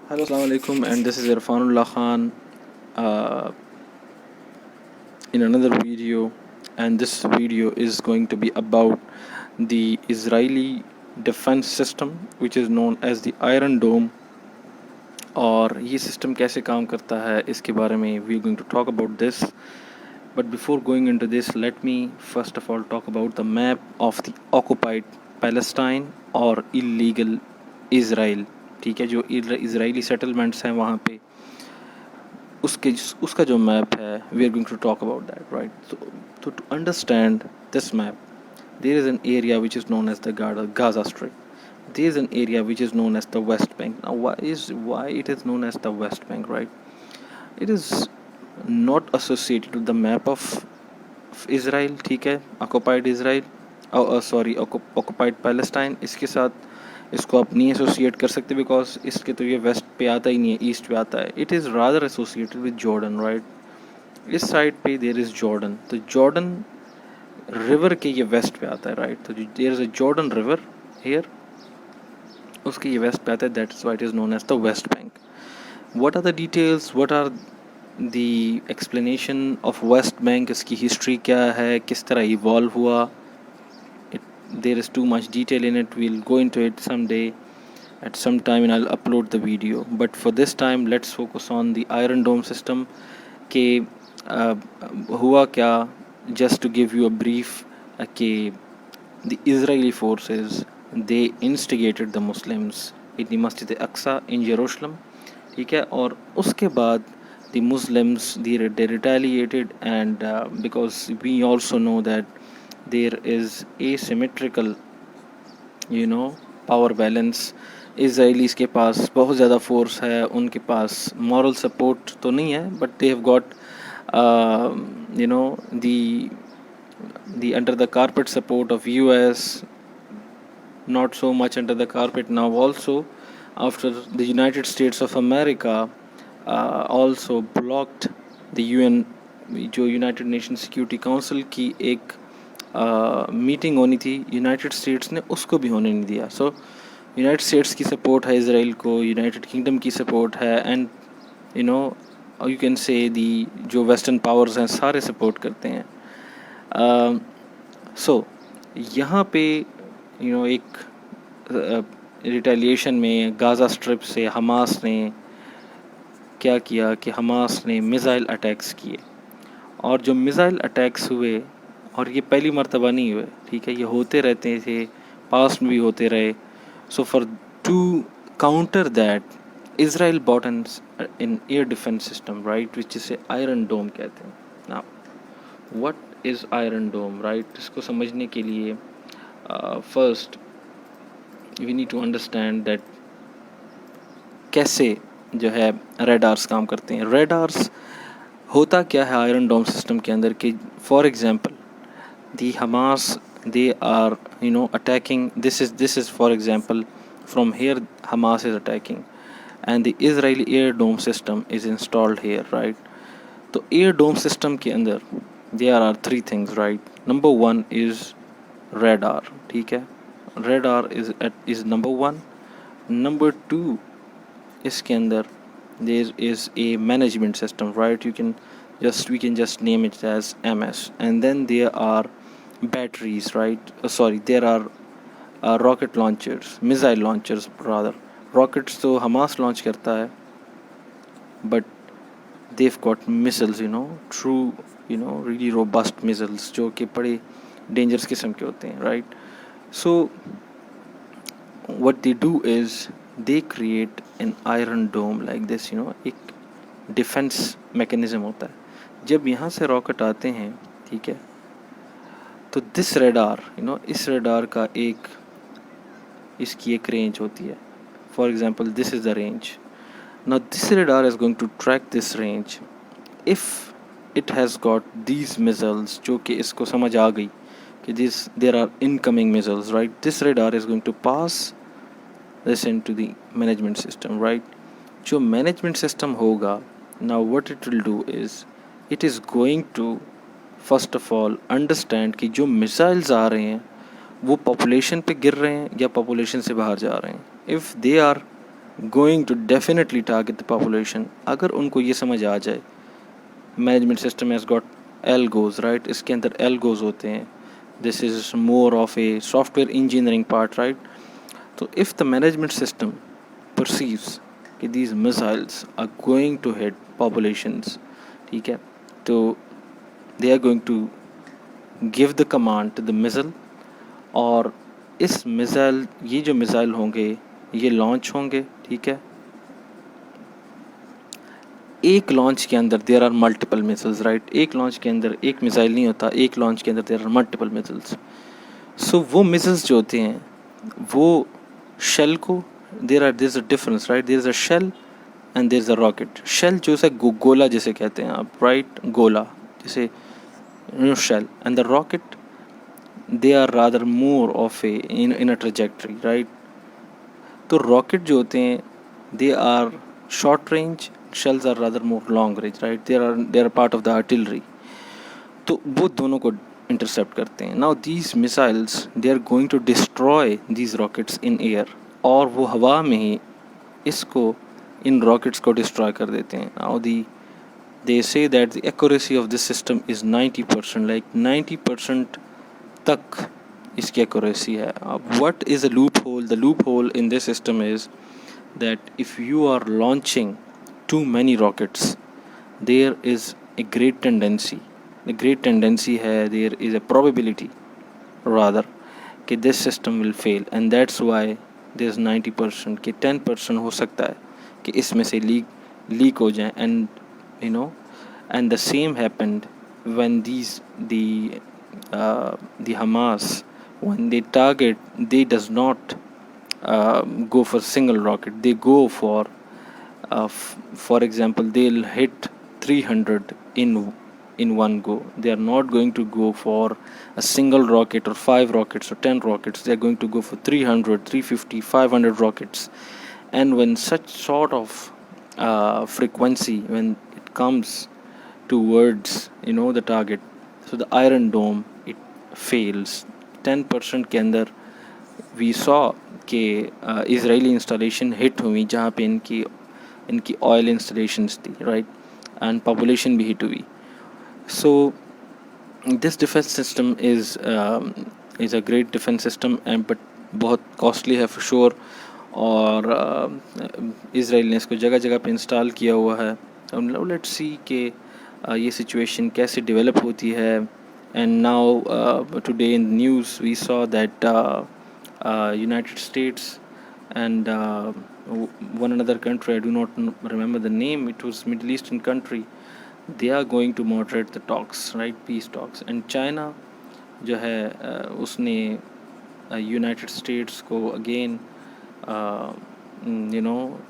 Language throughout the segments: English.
Hello, Assalamu alaikum, and this is Irfanullah Khan uh, in another video. And this video is going to be about the Israeli defense system, which is known as the Iron Dome. और ये system कैसे काम करता है इसके बारे में we are going to talk about this. But before going into this, let me first of all talk about the map of the occupied Palestine और illegal Israel. ठीक है, जो इजरायली सेटलमेंट्स हैं वहाँ पे उसका जो मैप है we are going to talk about that, right. तो to understand this map, there is an area which is known as the Gaza strip. There is an area which is known as the West Bank. Now, why it is known as the West Bank, right? It is not associated with the map of Israel, ठीक है, occupied Israel, occupied Palestine. इसके साथ इसको आप नहीं associate कर सकते because इसके तो ये वेस्ट पे आता ही नहीं है, ईस्ट पे आता है. It is rather associated with Jordan, right. इस साइड पे देयर इज़ जॉर्डन, तो जॉर्डन रिवर के ये वेस्ट पे आता है, राइट. तो there is a Jordan river here, उसके ये वेस्ट पे आता है. That is why it is known as the West Bank. What are the details, what are the explanation of West Bank, इसकी हिस्ट्री क्या है, किस तरह इवॉल्व हुआ. There is too much detail in it. We'll go into it someday at some time and I'll upload the video. But for this time, let's focus on the Iron Dome system. के हुआ क्या, just to give you a brief, कि the Israeli forces, they instigated the Muslims in the Masjid Aqsa in Jerusalem, ठीक है. और उसके बाद the Muslims they retaliated, and because we also know that there is asymmetrical power balance. Israelis के पास बहुत ज़्यादा force है, उनके पास मॉरल सपोर्ट तो नहीं है, but they have got the under the carpet support of US, not so much under the carpet now also, after the United States of America also blocked the UN, जो United nation security council की एक meeting होनी थी United states ने, उसको भी होने नहीं दिया. सो यूनाइटेड स्टेट्स की सपोर्ट है इसराइल को, यूनाइटेड किंगडम की सपोर्ट है, एंड यू कैन से दी जो वेस्टर्न पावर्स हैं सारे सपोर्ट करते हैं. सो यहाँ पे एक रिटेलिएशन में गाज़ा स्ट्रिप से हमास ने क्या किया कि हमास ने मिसाइल अटैक्स किए. और जो मिसाइल अटैक्स हुए, और ये पहली मर्तबा नहीं हुए, ठीक है, ये होते रहते थे, पास्ट में भी होते रहे. So for to counter that Israel bought an air defense system, right, which is iron dome कहते हैं. Now what is iron dome, right. इसको समझने के लिए first we need to understand that कैसे जो है रेडार्स काम करते हैं. रेडार्स होता क्या है आयरन डोम सिस्टम के अंदर कि for example the Hamas, they are attacking. This is for example, from here Hamas is attacking, and the Israeli air dome system is installed here, right. तो air dome system के अंदर there are three things, right. Number one is radar, ठीक है, radar is number one. Number two, इसके अंदर there is a management system, right. We can just name it as MS. And then there are batteries, right. There are rocket launchers, missile launchers rather. Rockets तो Hamas launch करता है, but they've got missiles, true, really robust missiles जो कि बड़े dangerous किस्म के होते हैं, right. So what they do is they create an iron dome like this, एक डिफेंस मैकेनिज्म होता है. जब यहाँ से रॉकेट आते हैं, ठीक है, तो दिस रेडार, इस रेडार का इसकी एक रेंज होती है. For example this is the range. Now this radar is going to track this range. If it has got these missiles, जो कि इसको समझ आ गई कि there are incoming missiles, right. This radar is going to pass this into the management system, right. जो management system होगा, now what it will do is it is going to first of all understand कि जो missiles आ रहे हैं वो population पे गिर रहे हैं या पॉपुलेशन से बाहर जा रहे हैं. If they are going to definitely target the population. अगर उनको ये समझ आ जाए, management system has got algos, right? इसके अंदर algos होते हैं. This is more of a software engineering part, right? So if the management system perceives कि these missiles are going to hit populations, ठीक है, तो they are going to give the command to the missile, और इस missile, ये जो missile होंगे ये लॉन्च होंगे, ठीक है. एक लॉन्च के अंदर there are multiple missiles, right. एक लॉन्च के अंदर एक मिसाइल नहीं होता, एक लॉन्च के अंदर there are multiple missiles. So वो मिसाइल्स जो होते हैं वो शेल को, there is a difference, right. There is a shell and there is a rocket. Shell जो है गोला जैसे कहते हैं आप, राइट, गोला जैसे shell, and the rocket they are rather more of a in a trajectory, right. तो रॉकेट जो होते हैं they are short range, shells are rather more long range, right. they are part of the artillery. तो वो दोनों को intercept करते हैं. Now these missiles they are going to destroy these rockets in air, और वो हवा में ही इसको, इन रॉकेट्स को डिस्ट्रॉय कर देते हैं. Now they say that the accuracy of this system is 90%, like 90% तक इसकी एक्यूरेसी है. What is a loophole? The loophole in this system is that if you are launching too many rockets, there is a great tendency, है, there is a probability rather कि this system will fail, and that's why there is 90% कि 10% हो सकता है कि इसमें से leak हो जाए. And you know, and the same happened when the Hamas, when they target, they does not go for single rocket. They go for for example, they'll hit 300 in one go. They are not going to go for a single rocket or 5 rockets or 10 rockets. They are going to go for 300, 350, 500 rockets. And when such sort of frequency, when it comes towards the target, so the Iron Dome, it fails. 10% के अंदर we saw कि Israeli installation hit हुई जहाँ पे इनकी oil installations थी, right, and population भी hit हुई. So this defense system is a great defense system, and but बहुत costly है for sure, और Israel ने इसको जगह जगह पे इंस्टॉल किया हुआ है. Let's see कि ये सिचुएशन कैसे डेवलप होती है. And now today in news we saw that United States and one another country, I do not remember the name, it was Middle Eastern country, they are going to moderate the talks, right, peace talks. And China जो है उसने United States को again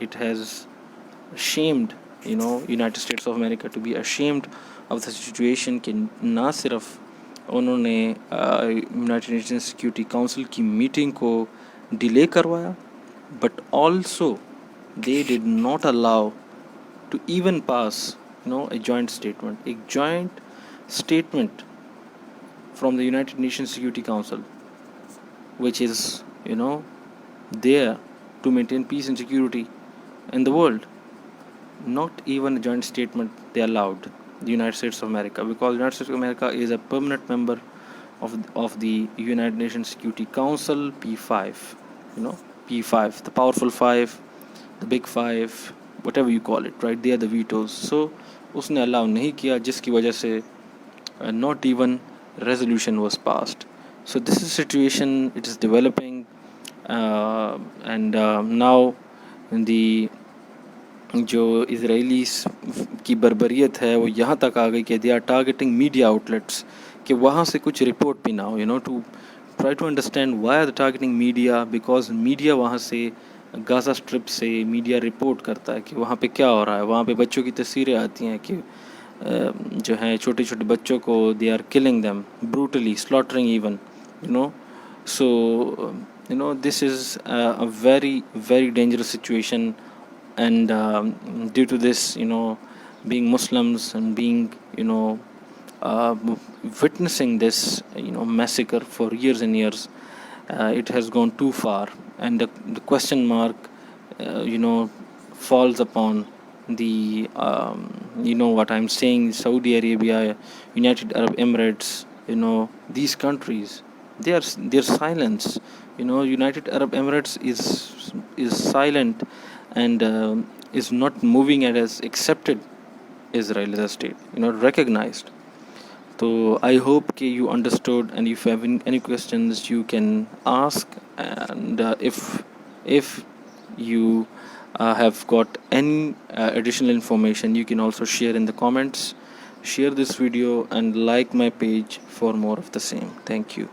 it has shamed United States of America to be ashamed of the situation कि ना सिर्फ उन्होंने United Nations Security Council की meeting को डिले करवाया, but also they did not allow to even pass a joint statement from the United Nations Security Council, which is there to maintain peace and security in the world. Not even a joint statement they allowed, the United States of America, because the United States of America is a permanent member of the United Nations Security Council, P5, P5, the powerful 5, the big 5, whatever you call it, right. They are the vetoes. So उसने allow नहीं किया, जिसकी वजह से not even resolution was passed. So this is situation, it is developing, and now the जो इजराइलीस की बर्बरियत है वो यहाँ तक आ गई कि they are targeting media outlets कि वहाँ से कुछ रिपोर्ट भी ना हो, to try to understand why are the targeting media, because media वहाँ से गाज़ा स्ट्रिप से मीडिया रिपोर्ट करता है कि वहाँ पे क्या हो रहा है. वहाँ पे बच्चों की तस्वीरें आती हैं कि जो हैं छोटे छोटे बच्चों को they are killing them brutally, slaughtering even, so this is a very very dangerous situation. And due to this, being Muslims and being, witnessing this, massacre for years and years, it has gone too far. And the question mark falls upon the what I'm saying, Saudi Arabia, United Arab Emirates, these countries, their silence. United Arab Emirates is silent, and is not moving and has accepted Israel as a state, recognized. So I hope you understood, and if you have any questions, you can ask. And if you have got any additional information, you can also share in the comments. Share this video and like my page for more of the same. Thank you.